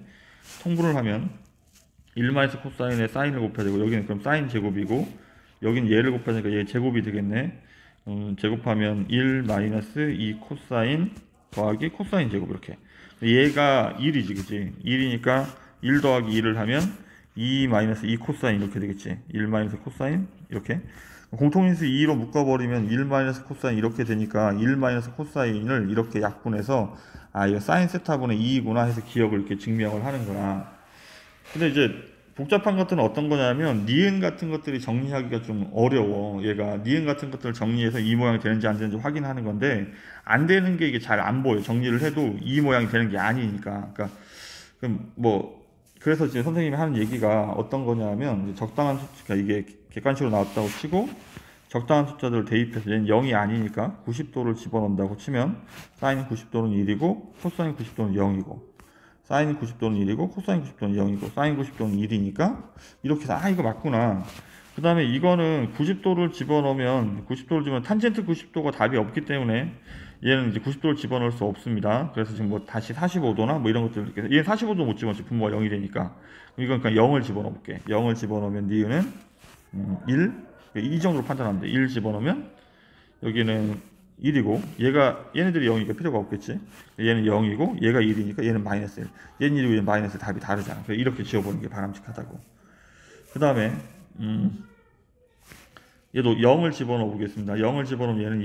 [SPEAKER 1] 통분을 하면 1 마이너스 코사인에 사인을 곱해야 되고 여기는 그럼 사인 제곱이고 여기는 얘를 곱하니까 얘 제곱이 되겠네. 제곱하면 1 마이너스 2 코사인 더하기 코사인 제곱 이렇게. 얘가 1이지 그치? 1이니까 1 더하기 2를 하면 2 마이너스 2 코사인 이렇게 되겠지. 1 마이너스 코사인 이렇게. 공통인수 2로 묶어버리면 1 마이너스 코사인 이렇게 되니까 1 마이너스 코사인을 이렇게 약분해서 아 이거 사인 세타분의 2이구나 해서 기억을 이렇게 증명을 하는 거야. 근데 이제 복잡한 것들은 어떤 거냐면 니은 같은 것들이 정리하기가 좀 어려워. 얘가 니은 같은 것들을 정리해서 이 모양이 되는지 안 되는지 확인하는 건데 안 되는 게 이게 잘 안 보여. 정리를 해도 이 모양이 되는 게 아니니까. 그러니까 그래서 지금 선생님이 하는 얘기가 어떤 거냐면 적당한 숫자가 이게 객관식으로 나왔다고 치고 적당한 숫자들을 대입해서 얘는 0이 아니니까 90도를 집어넣는다고 치면 사인 90도는 1이고 코사인 90도는 0이고 사인 90도는 1이고 코사인 90도는 0이고 사인 90도는 1이니까 이렇게 해서 아 이거 맞구나. 그 다음에 이거는 90도를 집어넣으면 탄젠트 90도가 답이 없기 때문에 얘는 이제 90도를 집어넣을 수 없습니다. 그래서 지금 뭐 다시 45도나 뭐 이런 것들 이렇게 얘는 45도 못 집어넣지. 분모가 0이 되니까. 이건 그냥 0을 집어넣어 볼게. 0을 집어넣으면 니은은 1, 이 정도로 판단하면 돼. 1 집어넣으면 여기는 1이고 얘네들이 0이니까 필요가 없겠지. 얘는 0이고 얘가 1이니까 얘는 마이너스 1. 얘는 1이고 얘는 마이너스 1. 답이 다르잖아. 그래서 이렇게 지워보는 게 바람직하다고. 그 다음에 얘도 0을 집어넣어 보겠습니다. 0을 집어넣으면 얘는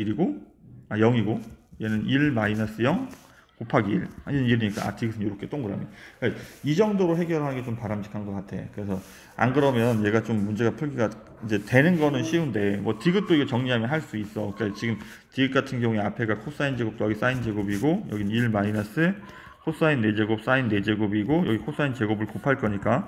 [SPEAKER 1] 0이고 얘는 1 마이너스 0 곱하기 1. 아니 1이니까 아티그는 이렇게 동그라미. 그러니까 이 정도로 해결하는 게 좀 바람직한 것 같아. 그래서 안 그러면 얘가 좀 문제가 풀기가 이제 되는 거는 쉬운데 뭐 디귿도 이거 정리하면 할 수 있어. 그러니까 지금 디귿 같은 경우에 앞에가 코사인 제곱 더하기 사인 제곱이고 여기는 1 마이너스 코사인 4제곱 사인 4제곱이고 여기 코사인 제곱을 곱할 거니까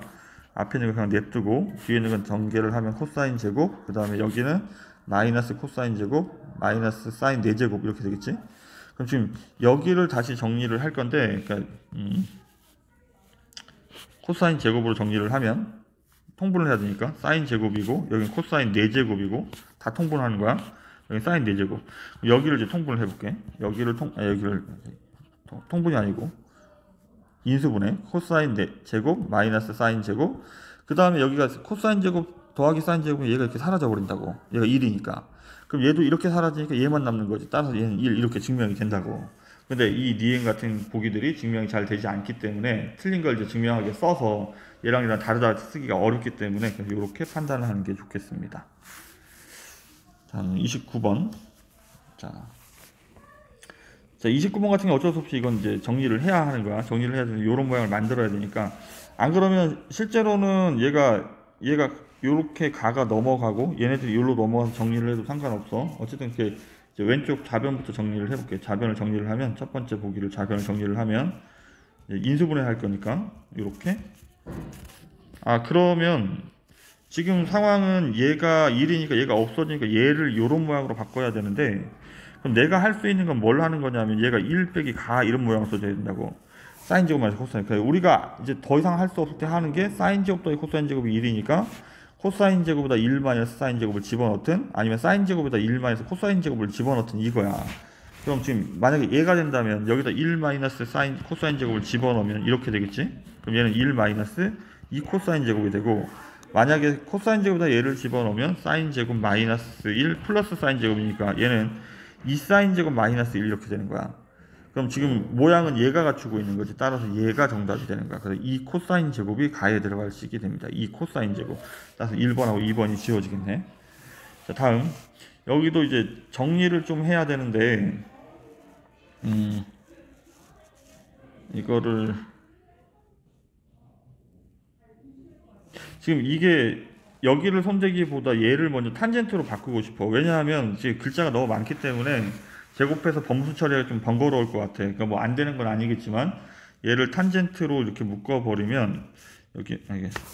[SPEAKER 1] 앞에 있는 거 그냥 냅두고 뒤에 있는 건 전개를 하면 코사인 제곱 그 다음에 여기는 마이너스 코사인 제곱 마이너스 사인 4제곱 이렇게 되겠지. 그럼 지금 여기를 다시 정리를 할 건데 그러니까 코사인 제곱으로 정리를 하면 통분을 해야 되니까 사인 제곱이고 여기는 코사인 4제곱이고 다 통분하는 거야. 여기 사인 4제곱. 여기를 이제 통분을 해볼게. 여기를 통분이 아니고 인수분해 코사인 4제곱 마이너스 사인 제곱 그 다음에 여기가 코사인 제곱 더하기 사인 제곱이 얘가 이렇게 사라져 버린다고. 얘가 1이니까 그럼 얘도 이렇게 사라지니까 얘만 남는 거지. 따라서 얘는 1 이렇게 증명이 된다고. 근데 이 니은 같은 보기들이 증명이 잘 되지 않기 때문에 틀린 걸 이제 증명하게 써서 얘랑 다르다 쓰기가 어렵기 때문에 이렇게 판단을 하는 게 좋겠습니다. 자, 29번. 자, 29번 같은 게 어쩔 수 없이 이건 이제 정리를 해야 하는 거야. 정리를 해야 되는 이런 모양을 만들어야 되니까. 안 그러면 실제로는 얘가 요렇게 가가 넘어가고 얘네들이 여기로 넘어가서 정리를 해도 상관없어. 어쨌든 이렇게 이제 왼쪽 좌변부터 정리를 해볼게요. 좌변을 정리를 하면 첫 번째 보기를 좌변을 정리를 하면 인수분해 할 거니까 이렇게. 그러면 지금 상황은 얘가 1이니까 얘가 없어지니까 얘를 이런 모양으로 바꿔야 되는데, 그럼 내가 할 수 있는 건 뭘 하는 거냐면 얘가 1 빼기 가 이런 모양으로 써줘야 된다고. 사인 제곱만해서 코사인. 그러니까 우리가 이제 더 이상 할 수 없을 때 하는 게 사인 제곱 더하기 코사인 제곱이 1이니까 코사인 제곱보다 1 마이너스 사인 제곱을 집어넣든, 아니면 사인 제곱보다 1 마이너스 코사인 제곱을 집어넣든 이거야. 그럼 지금 만약에 얘가 된다면 여기다 1 마이너스 사인 코사인 제곱을 집어넣으면 이렇게 되겠지. 그럼 얘는 1 마이너스 2 코사인 제곱이 되고, 만약에 코사인 제곱보다 얘를 집어넣으면 사인 제곱 마이너스 1 플러스 사인 제곱이니까 얘는 2 사인 제곱 마이너스 1 이렇게 되는 거야. 그럼 지금 모양은 얘가 갖추고 있는 거지. 따라서 얘가 정답이 되는 거야. 그래서 2 코사인 제곱이 가에 들어갈 수 있게 됩니다. 2 코사인 제곱. 따라서 1번하고 2번이 지워지겠네. 자, 다음. 여기도 이제 정리를 좀 해야 되는데, 이거를 지금 이게 여기를 손대기보다 얘를 먼저 탄젠트로 바꾸고 싶어. 왜냐하면 지금 글자가 너무 많기 때문에 제곱해서 범수 처리가 좀 번거로울 것 같아. 그러니까 뭐 안 되는 건 아니겠지만 얘를 탄젠트로 이렇게 묶어버리면 여기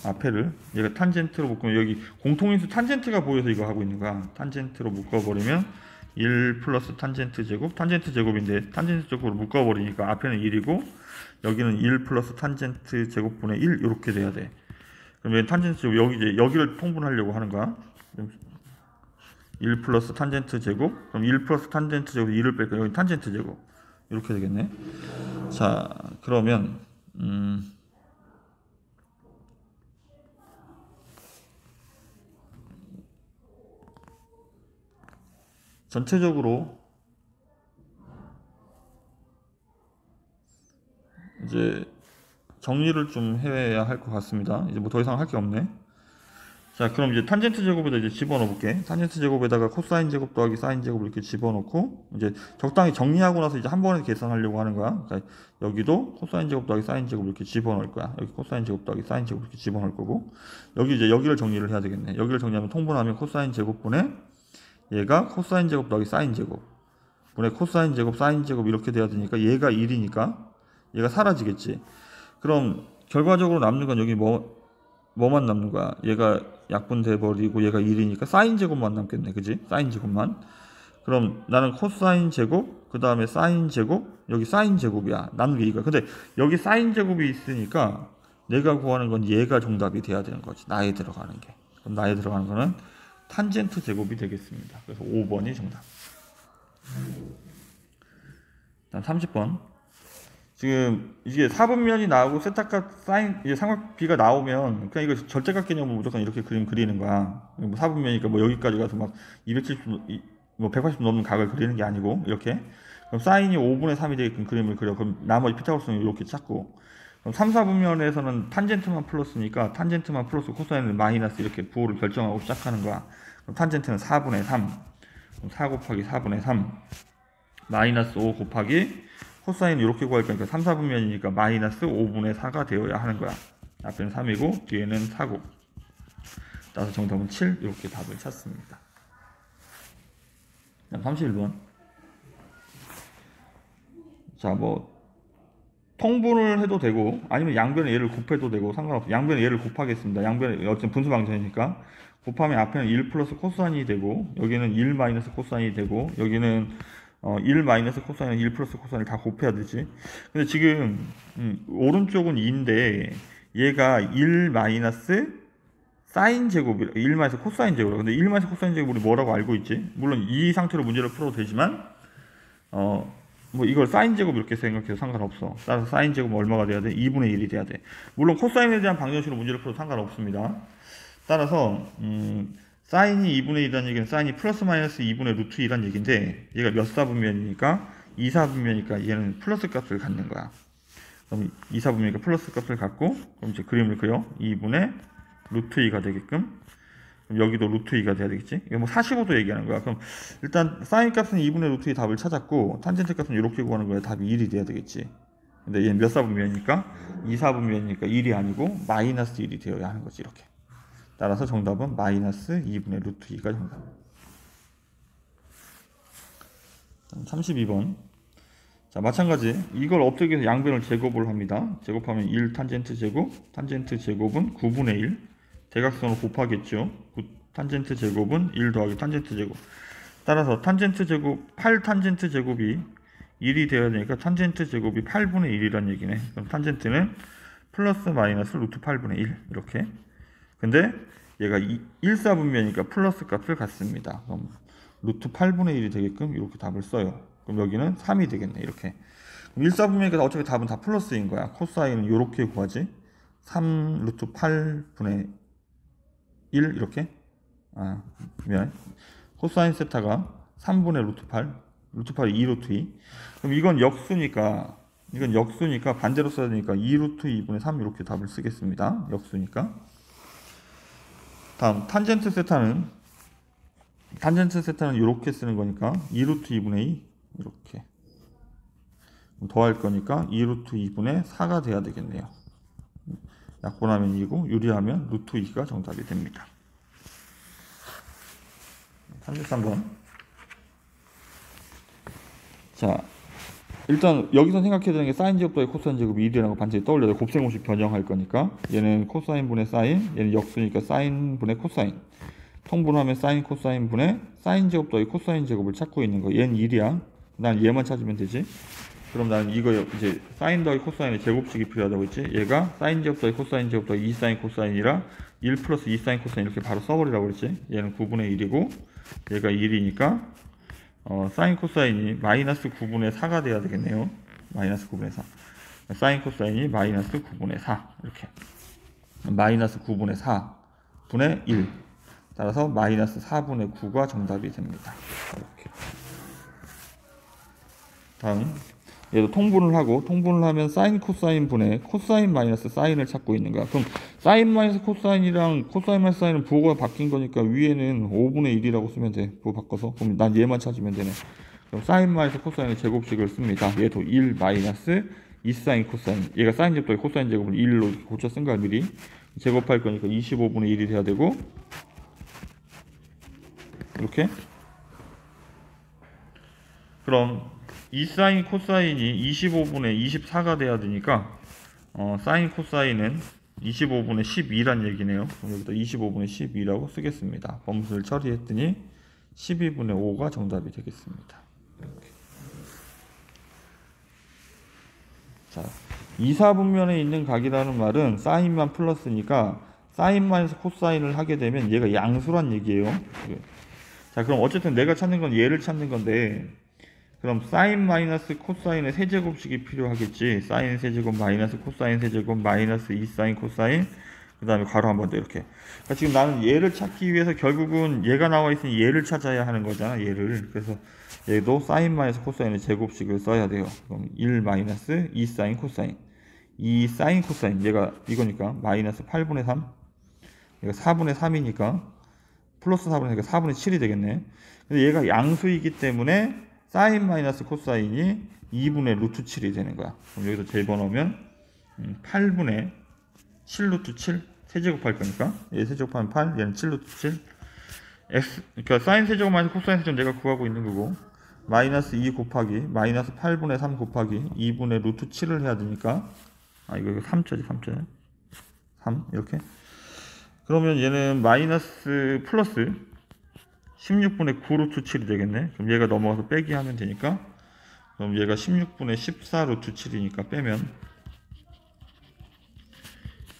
[SPEAKER 1] 앞에를 얘가 탄젠트로 묶으면 여기 공통인수 탄젠트가 보여서 이거 하고 있는 거야. 탄젠트로 묶어버리면 1 플러스 탄젠트 제곱, 탄젠트 제곱인데 탄젠트 제곱으로 묶어버리니까 앞에는 1이고 여기는 1 플러스 탄젠트 제곱분의 1 이렇게 돼야 돼. 그럼 탄젠트 제곱 여기를 통분하려고 하는 거야. 1 플러스 탄젠트 제곱, 그럼 1 플러스 탄젠트 제곱 1을 뺄까 여기 탄젠트 제곱 이렇게 되겠네. 자, 그러면 전체적으로 이제 정리를 좀 해야 할 것 같습니다. 이제 뭐 더 이상 할 게 없네. 자, 그럼 이제 탄젠트 제곱에다 이제 집어넣어 볼게. 탄젠트 제곱에다가 코사인 제곱 더하기 사인 제곱을 이렇게 집어넣고 이제 적당히 정리하고 나서 이제 한 번에 계산하려고 하는 거야. 그러니까 여기도 코사인 제곱 더하기 사인 제곱을 이렇게 집어넣을 거야. 여기 코사인 제곱 더하기 사인 제곱 이렇게 집어넣을 거고, 여기 이제 여기를 정리를 해야 되겠네. 여기를 정리하면 통분하면 코사인 제곱분의 얘가 코사인 제곱 더하기 사인 제곱 분의 코사인 제곱 사인 제곱 이렇게 돼야 되니까 얘가 1이니까 얘가 사라지겠지. 그럼 결과적으로 남는 건 여기 뭐만 남는 거야? 얘가 약분돼 버리고 얘가 1이니까 사인 제곱만 남겠네. 그지? 사인 제곱만. 그럼 나는 코사인 제곱, 그 다음에 사인 제곱, 여기 사인 제곱이야. 나누기 2가. 근데 여기 사인 제곱이 있으니까 내가 구하는 건 얘가 정답이 돼야 되는 거지. 나에 들어가는 게. 그럼 나에 들어가는 거는 탄젠트 제곱이 되겠습니다. 그래서 5번이 정답. 다음 30번. 지금 이게 사분면이 나오고 세타값 사인 이제 삼각비가 나오면 그냥 이거 절대값 개념으로 무조건 이렇게 그림 그리는 거야. 뭐 사분면이니까 뭐 여기까지 가서 막 270도 뭐 180도 넘는 각을 그리는 게 아니고 이렇게. 그럼 사인이 5분의 3이 되게끔 그림을 그려. 그럼 나머지 피타고라스는 이렇게 찾고. 그럼 3, 4분면에서는 탄젠트만 플러스니까 탄젠트만 플러스 코사인은 마이너스 이렇게 부호를 결정하고 시작하는 거야. 그럼 탄젠트는 4분의 3. 그럼 4 곱하기 4분의 3 마이너스 5 곱하기 코사인 이렇게 구할 거니까 3, 4분면이니까 마이너스 5분의 4가 되어야 하는 거야. 앞에는 3이고 뒤에는 4고. 따라서 정답은 7 이렇게 답을 찾습니다. 31번. 자, 뭐 통분을 해도 되고 아니면 양변에 얘를 곱해도 되고 상관없어. 양변에 얘를 곱하겠습니다. 양변에 어쨌든 분수방정이니까 곱하면 앞에는 1 플러스 코사인이 되고 여기는 1 마이너스 코사인이 되고 여기는 1 마이너스 코사인, 1 플러스 코사인을 다 곱해야 되지. 근데 지금 오른쪽은 2인데 얘가 1 마이너스 사인 제곱이 1 마이너스 코사인 제곱이라. 근데 1 마이너스 코사인 제곱을 뭐라고 알고 있지? 물론 이 상태로 문제를 풀어도 되지만 뭐 이걸 사인 제곱 이렇게 생각해도 상관없어. 따라서 사인 제곱은 얼마가 돼야 돼? 2분의 1이 돼야 돼. 물론 코사인에 대한 방정식으로 문제를 풀어도 상관없습니다. 따라서 사인이 2분의 2라는 얘기는 사인이 플러스 마이너스 2분의 루트 2라는 얘기인데 얘가 몇 사분면이니까 2사분면이니까 얘는 플러스 값을 갖는 거야. 그럼 2사분면이니까 플러스 값을 갖고 그럼 이제 그림을 그려. 2분의 루트 2가 되게끔. 그럼 여기도 루트 2가 돼야 되겠지. 이거 뭐 45도 얘기하는 거야. 그럼 일단 사인 값은 2분의 루트 2 답을 찾았고 탄젠트 값은 이렇게 구하는 거야. 답이 1이 돼야 되겠지. 근데 얘는 몇 사분면이니까 2사분면이니까 1이 아니고 마이너스 1이 되어야 하는 거지. 이렇게. 따라서 정답은 마이너스 2분의 루트 2가 정답. 32번. 자, 마찬가지 이걸 어떻게 해서 양변을 제곱을 합니다. 제곱하면 1 탄젠트 제곱, 탄젠트 제곱은 9분의 1 대각선을 곱하겠죠. 탄젠트 제곱은 1 더하기 탄젠트 제곱. 따라서 탄젠트 제곱 8 탄젠트 제곱이 1이 되어야 되니까 탄젠트 제곱이 8분의 1이란 얘기네. 그럼 탄젠트는 플러스 마이너스 루트 8분의 1 이렇게. 근데 얘가 1사분면이니까 플러스 값을 갖습니다. 그럼 루트 8분의 1이 되게끔 이렇게 답을 써요. 그럼 여기는 3이 되겠네. 이렇게. 그럼 1사분면이니까 어차피 답은 다 플러스인 거야. 코사인은 이렇게 구하지. 3 루트 8분의 1 이렇게. 미안. 코사인 세타가 3분의 루트 8. 루트 8이 2 루트 2. 그럼 이건 역수니까 반대로 써야 되니까 2 루트 2분의 3 이렇게 답을 쓰겠습니다. 역수니까. 다음 탄젠트 세타는 이렇게 쓰는 거니까 2 루트 2분의 2 이렇게 더할 거니까 2 루트 2분의 4가 돼야 되겠네요. 약분하면 2고 유리하면 루트 2가 정답이 됩니다. 33번. 자, 일단 여기서 생각해야 되는 게 사인 제곱 더하기 코사인 제곱이 1이라는 거 반드시 떠올려야 돼. 곱셈공식 변형할 거니까. 얘는 코사인 분의 사인, 얘는 역수니까 사인 분의 코사인. 통분하면 사인 코사인 분의 사인 제곱 더하기 코사인 제곱을 찾고 있는 거. 얘는 1이야. 난 얘만 찾으면 되지. 그럼 나는 이거 이제 사인 더하기 코사인의 제곱식이 필요하다고 했지. 얘가 사인 제곱 더하기 코사인 제곱 더하기 2 사인 코사인이라 1 플러스 2 사인 코사인 이렇게 바로 써버리라고 그랬지. 얘는 9분의 1이고 얘가 1이니까 사인 코사인이 마이너스 9분의 4가 돼야 되겠네요. 마이너스 9분의 4. 사인 코사인이 마이너스 9분의 4 이렇게. 마이너스 9분의 4분의 1. 따라서 마이너스 4분의 9가 정답이 됩니다. 이렇게. 다음 얘도 통분을 하면 사인 코사인 분의 코사인 마이너스 사인을 찾고 있는 거야. 그럼 사인 마이너스 코사인이랑 코사인 마이너스 사인은 부호가 바뀐 거니까 위에는 5분의 1이라고 쓰면 돼. 부호 바꿔서. 그럼 난 얘만 찾으면 되네. 그럼 사인 마이너스 코사인의 제곱식을 씁니다. 얘도 1 마이너스 2 사인 코사인. 얘가 사인 제곱 더하기 코사인 제곱을 1로 고쳐 쓴 거야 미리. 제곱할 거니까 25분의 1이 돼야 되고 이렇게. 그럼 2 사인 코사인이 25분의 24가 돼야 되니까 사인 코사인은 25분의 12란 얘기네요. 그럼 여기다 25분의 12라고 쓰겠습니다. 범수를 처리했더니 12분의 5가 정답이 되겠습니다. 이렇게. 자, 2, 4분면에 있는 각이라는 말은 사인만 플러스니까 사인 마이너스 코사인을 하게 되면 얘가 양수란 얘기예요. 자, 그럼 어쨌든 내가 찾는 건 얘를 찾는 건데 그럼 사인 마이너스 코사인의 세제곱식이 필요하겠지. 사인 세제곱 마이너스 코사인 세제곱 마이너스 2 사인 코사인 그 다음에 괄호 한 번 더 이렇게. 그러니까 지금 나는 얘를 찾기 위해서 결국은 얘가 나와 있으니 얘를 찾아야 하는 거잖아. 얘를. 그래서 얘도 사인 마이너스 코사인의 제곱식을 써야 돼요. 그럼 1 마이너스 2 사인 코사인 2 사인 코사인 얘가 이거니까 마이너스 8분의 3 얘가 4분의 3이니까 플러스 4분의 3이니까 4분의 7이 되겠네. 근데 얘가 양수이기 때문에 사인 마이너스 코사인이 2분의 루트 7이 되는 거야. 그럼 여기서 재번하면 8분의 7 루트 7 세제곱할 거니까 얘 세제곱하면 8 얘는 7 루트 7 x 그러니까 사인 세제곱 마이너스 코사인 세제곱 내가 구하고 있는 거고 마이너스 2 곱하기 마이너스 8분의 3 곱하기 2분의 루트 7을 해야 되니까 이거 3자지 3자 3 이렇게. 그러면 얘는 마이너스 플러스 16분의 9 루트 7이 되겠네. 그럼 얘가 넘어가서 빼기 하면 되니까 그럼 얘가 16분의 14 루트 7이니까 빼면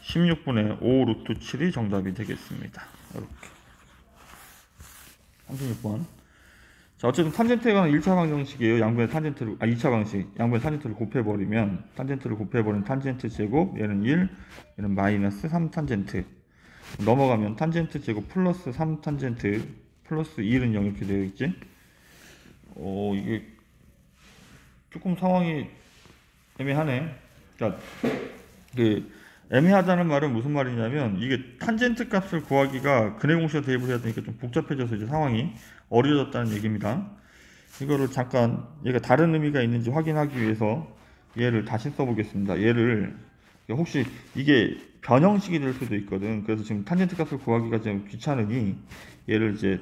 [SPEAKER 1] 16분의 5 루트 7이 정답이 되겠습니다. 이렇게. 36번. 자, 어쨌든 탄젠트에 관한 1차 방정식이에요. 양변의 탄젠트를 2차 방식. 양변의 탄젠트를 곱해버리면 탄젠트를 곱해버린 탄젠트 제곱 얘는 1 얘는 마이너스 3 탄젠트 넘어가면 탄젠트 제곱 플러스 3 탄젠트 플러스 1은 0 이렇게 되어 있지. 이게 조금 상황이 애매하네. 그러니까 애매하다는 말은 무슨 말이냐면 이게 탄젠트 값을 구하기가 근해 공식과 대입을 해야 되니까 좀 복잡해져서 이제 상황이 어려졌다는 얘기입니다. 이거를 잠깐 얘가 다른 의미가 있는지 확인하기 위해서 얘를 다시 써보겠습니다. 얘를 혹시 이게 변형식이 될 수도 있거든. 그래서 지금 탄젠트 값을 구하기가 좀 귀찮으니 얘를 이제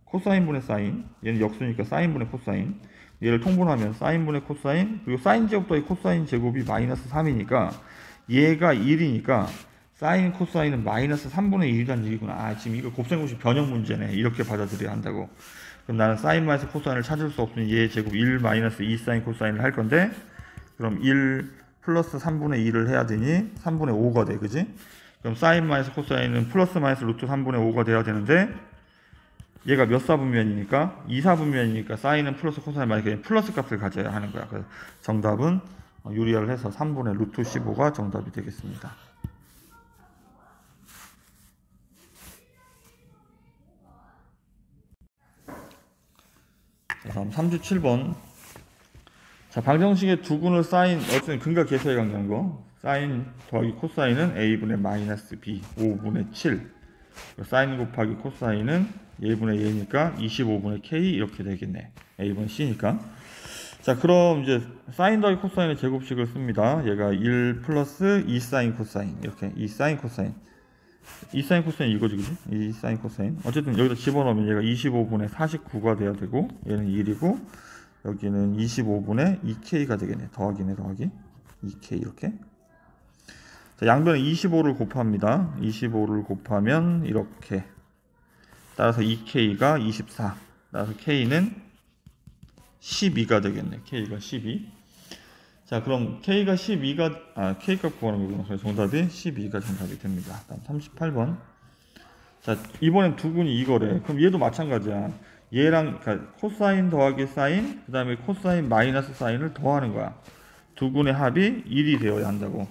[SPEAKER 1] 코사인 분의 사인, 얘는 역수니까 사인 분의 코사인, 얘를 통분하면 사인분의 코사인, 그리고 사인 제곱 더하기 코사인 제곱이 마이너스 3이니까 얘가 1이니까 사인 코사인은 마이너스 3분의 1이라는 얘기구나. 아, 지금 이거 곱셈공식 변형 문제네. 이렇게 받아들여야 한다고. 그럼 나는 사인 마이너스 코사인을 찾을 수 없으니 얘 제곱 1 마이너스 2 사인 코사인을 할 건데, 그럼 1 플러스 3분의 2를 해야 되니 3분의 5가 돼. 그지? 그럼 사인 마이너스 코사인은 플러스 마이너스 루트 3분의 5가 돼야 되는데, 얘가 몇 사분면이니까 2사분면이니까 사인은 플러스 코사인 마이너스 플러스 값을 가져야 하는 거야. 그래서 정답은 유리화를 해서 3분의 루트 15가 정답이 되겠습니다. 자, 다음 3주 7번. 자, 방정식의 두 근을 사인, 어쨌든 근과 계수에 관계한 거. 사인 더하기 코사인은 a분의 마이너스 b 5분의 7. 사인 곱하기 코사인은 a분의 a니까 25분의 k 이렇게 되겠네. a분의 c니까. 자, 그럼 이제 사인 더하기 코사인의 제곱식을 씁니다. 얘가 1 플러스 2 사인 코사인, 이렇게 2 사인 코사인, 2 사인 코사인 이거지, 그지? 2 사인 코사인. 어쨌든 여기다 집어넣으면 얘가 25분의 49가 돼야 되고, 얘는 1이고, 여기는 25분의 2k가 되겠네. 더하기네, 더하기 2k 이렇게. 자, 양변에 25를 곱합니다. 25를 곱하면 이렇게. 따라서 2k가 24. 따라서 k는 12가 되겠네. k가 12. 자, 그럼 k가 12가 k값 구하는 거구나. 그래서 정답이 12가 정답이 됩니다. 다음 38번. 자, 이번엔 두 근이 이거래. 그럼 얘도 마찬가지야. 얘랑 그러니까 코사인 더하기 사인, 그다음에 코사인 마이너스 사인을 더하는 거야. 두 근의 합이 1이 되어야 한다고.